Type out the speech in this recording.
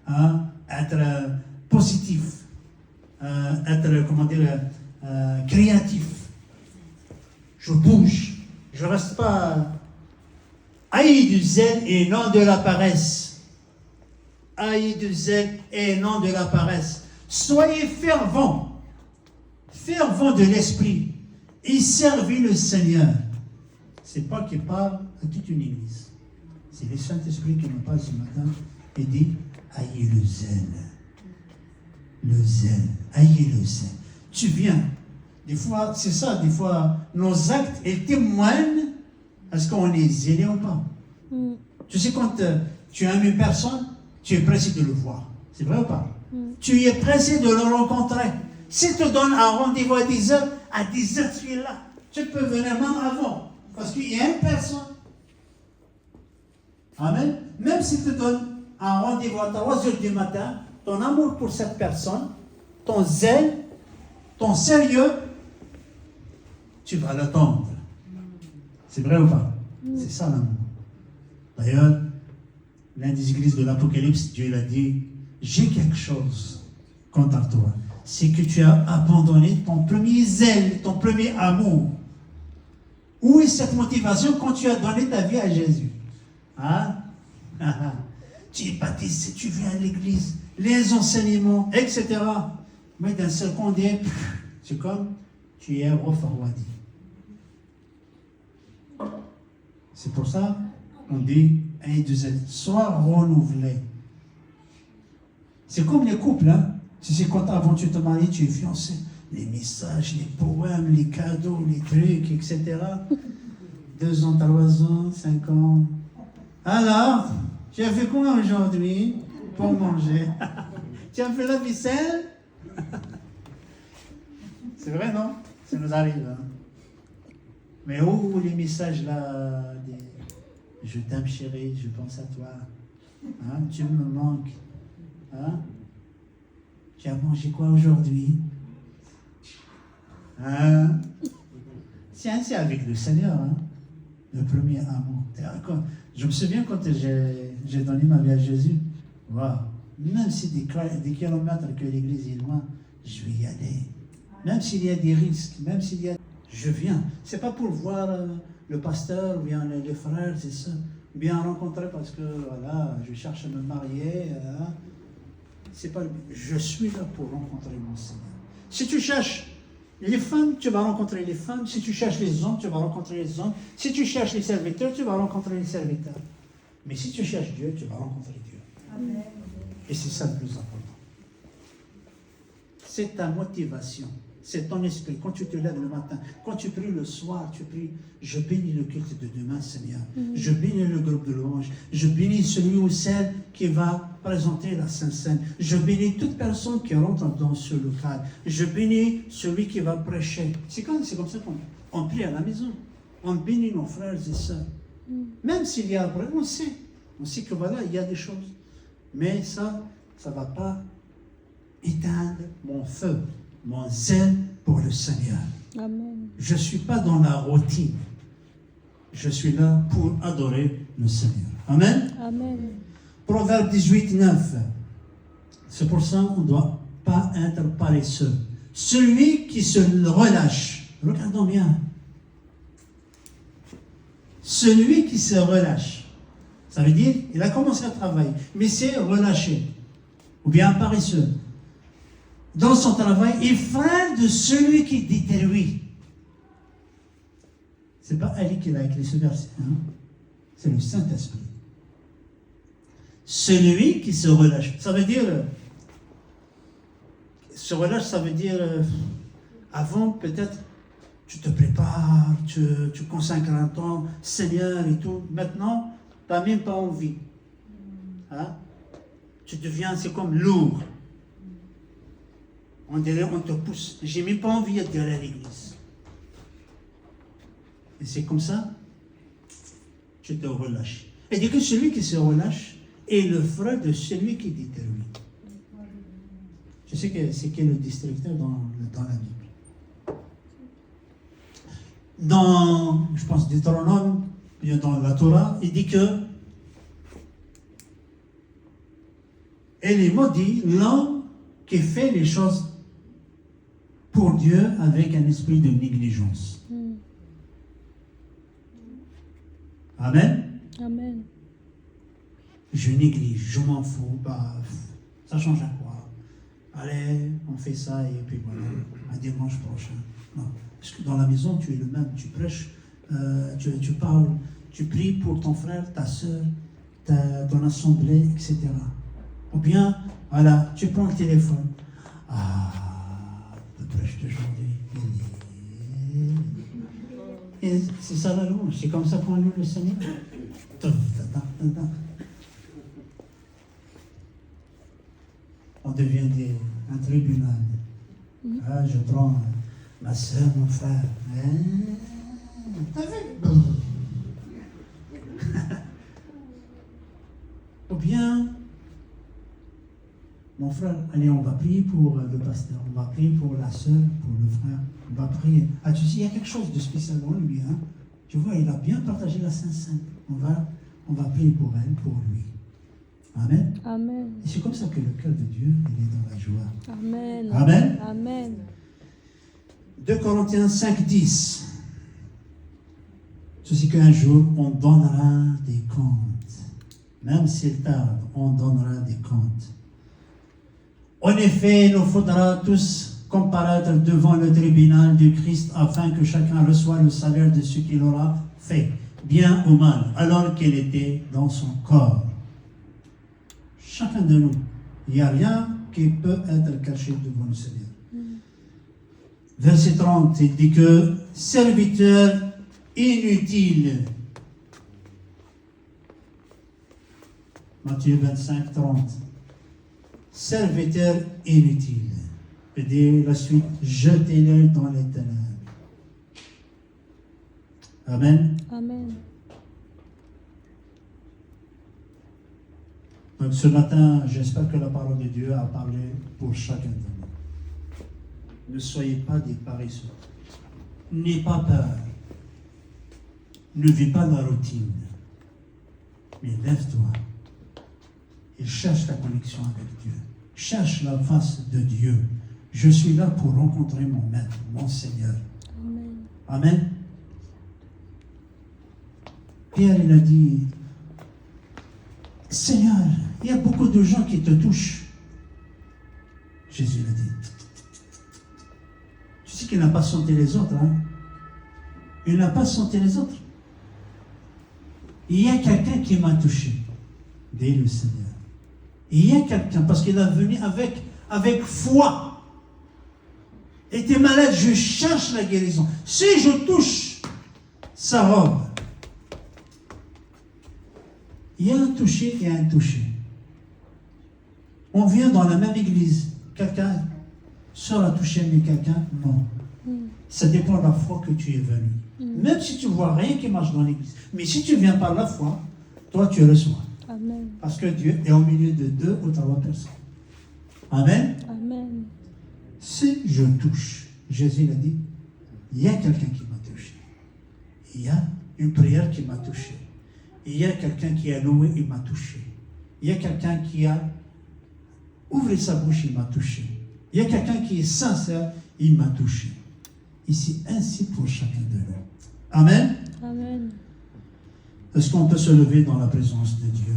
hein, être positif, être, créatif. Je bouge, je ne reste pas. Ayez du zèle et non de la paresse. Ayez du zèle et non de la paresse. Soyez fervents de l'esprit et servez le Seigneur. C'est pas qu'il parle à toute une église. C'est le Saint-Esprit qui nous parle ce matin et dit, ayez le zèle. Le zèle. Ayez le zèle. Tu viens. Des fois, c'est ça, des fois, nos actes, ils témoignent est-ce qu'on est zélé ou pas. Tu sais, quand tu aimes une personne, tu es pressé de le voir. C'est vrai ou pas? Tu es pressé de le rencontrer. Si tu donnes un rendez-vous à 10 heures, à 10 heures, tu es là. Tu peux venir même avant. Parce qu'il y a une personne. Amen. Même si tu donnes un rendez-vous à 3 heures du matin, ton amour pour cette personne, ton zèle, ton sérieux, tu vas l'attendre. C'est vrai ou pas? C'est ça l'amour. D'ailleurs, l'un des églises de l'Apocalypse, Dieu l'a dit, j'ai quelque chose contre toi. C'est que tu as abandonné ton premier zèle, ton premier amour. Où est cette motivation quand tu as donné ta vie à Jésus? Hein? Tu es baptisé, tu viens à l'église, les enseignements, etc. Mais d'un seul coup, c'est comme tu es refroidi. C'est pour ça qu'on dit, sois renouvelé. C'est comme les couples, hein. Tu sais, quand avant tu te maries, tu es fiancé. Les messages, les poèmes, les cadeaux, les trucs, etc. 2 ans, 3 ans, 5 ans. Alors, tu as fait quoi aujourd'hui pour manger? Tu as fait la ficelle? C'est vrai, non? Ça nous arrive, hein? Mais où les messages là, je t'aime chérie, je pense à toi, hein, tu me manques, hein? Tu as mangé quoi aujourd'hui? Hein? C'est avec le Seigneur, hein? Le premier amour. Je me souviens quand j'ai donné ma vie à Jésus, wow. Même si des kilomètres que l'église est loin, je vais y aller. Même s'il y a des risques, même s'il y a... Je viens. C'est pas pour voir le pasteur ou bien les frères, c'est ça. Bien rencontrer parce que voilà, je cherche à me marier. C'est pas. Je suis là pour rencontrer mon Seigneur. Si tu cherches les femmes, tu vas rencontrer les femmes. Si tu cherches les hommes, tu vas rencontrer les hommes. Si tu cherches les serviteurs, tu vas rencontrer les serviteurs. Mais si tu cherches Dieu, tu vas rencontrer Dieu. Amen. Et c'est ça le plus important. C'est ta motivation. C'est ton esprit. Quand tu te lèves le matin, quand tu pries le soir, tu pries, je bénis le culte de demain, Seigneur. Je bénis le groupe de louange. Je bénis celui ou celle qui va présenter la Sainte Seine. Je bénis toute personne qui rentre dans ce local. Je bénis celui qui va prêcher. C'est comme ça qu'on prie à la maison. On bénit nos frères et sœurs. Même s'il y a un problème, on sait que voilà, il y a des choses. Mais ça ne va pas éteindre mon feu, mon zèle pour le Seigneur. Amen. Je ne suis pas dans la routine. Je suis là pour adorer le Seigneur. Amen. Amen. Proverbe 18, 9. C'est pour ça qu'on ne doit pas être paresseux. Celui qui se relâche. Regardons bien. Celui qui se relâche. Ça veut dire, il a commencé à travailler, mais c'est relâché. Ou bien paresseux. Dans son travail, il freine de celui qui détruit. Ce n'est pas Ali qui l'a écrit ce verset, hein? C'est le Saint-Esprit. Celui qui se relâche. Ça veut dire, se relâche, ça veut dire, avant peut-être, tu te prépares, tu consacres un temps, Seigneur et tout. Maintenant, tu n'as même pas envie. Hein? Tu deviens, c'est comme lourd. On dirait, on te pousse. J'ai même pas envie d'être à l'église. Et c'est comme ça, tu te relâches. Et dit que celui qui se relâche est le frère de celui qui détruit. Je sais que c'est qui le distracteur dans la Bible. Dans, je pense, Deutéronome, bien dans la Torah, il dit que Et les mots disent l'homme qui fait les choses pour Dieu avec un esprit de négligence. Amen. Amen. Je néglige, je m'en fous, bah, ça change à quoi? Allez, on fait ça et puis voilà, un dimanche prochain. Non, parce que dans la maison, tu es le même, tu prêches, tu parles, tu pries pour ton frère, ta soeur, ton assemblée, etc. Ou bien, voilà, tu prends le téléphone. Ah, le prêche d'aujourd'hui. Et c'est ça la louange, c'est comme ça qu'on loue le Seigneur. On devient un tribunal. Ah, je prends ma soeur, mon frère. T'as vu? Ou bien, mon frère, allez, on va prier pour le pasteur, on va prier pour la soeur, pour le frère, on va prier. Ah, tu sais, il y a quelque chose de spécial en lui. Hein? Tu vois, il a bien partagé la Sainte-Sainte. On va prier pour elle, pour lui. Amen. Amen. Et c'est comme ça que le cœur de Dieu, il est dans la joie. Amen. Amen. Amen. 2 Corinthiens 5, 10. Ceci qu'un jour, on donnera des comptes. Même s'il tarde, on donnera des comptes. En effet, il nous faudra tous comparaître devant le tribunal du Christ afin que chacun reçoive le salaire de ce qu'il aura fait, bien ou mal, alors qu'il était dans son corps. Chacun de nous, il n'y a rien qui peut être caché devant le Seigneur. Verset 30, il dit que serviteur inutile. Matthieu 25, 30. Serviteur inutile. Et dit la suite, jetez-le dans les ténèbres. Amen. Amen. Donc ce matin, j'espère que la parole de Dieu a parlé pour chacun de nous. Ne soyez pas des paresseux. N'ayez pas peur. Ne vis pas la routine. Mais lève-toi et cherche la connexion avec Dieu. Cherche la face de Dieu. Je suis là pour rencontrer mon Maître, mon Seigneur. Amen. Amen. Pierre, il a dit, Seigneur, il y a beaucoup de gens qui te touchent. Jésus l'a dit. Tu sais qu'il n'a pas senti les autres, hein? Il n'a pas senti les autres. Il y a quelqu'un qui m'a touché, dit le Seigneur. Il y a quelqu'un, parce qu'il est venu avec foi. Et tu es malade, je cherche la guérison. Si je touche sa robe, il y a un touché et un touché. On vient dans la même église. Quelqu'un sera touché, mais quelqu'un, non. Ça dépend de la foi que tu es venu. Même si tu ne vois rien qui marche dans l'église. Mais si tu viens par la foi, toi tu reçois. Amen. Parce que Dieu est au milieu de 2 ou 3 personnes. Amen. Amen. Si je touche, Jésus l'a dit, il y a quelqu'un qui m'a touché. Il y a une prière qui m'a touché. Il y a quelqu'un qui a loué, il m'a touché. Il y a quelqu'un qui a ouvert sa bouche, il m'a touché. Il y a quelqu'un qui est sincère, il m'a touché. Ici, ainsi pour chacun de nous. Amen. Amen. Est-ce qu'on peut se lever dans la présence de Dieu?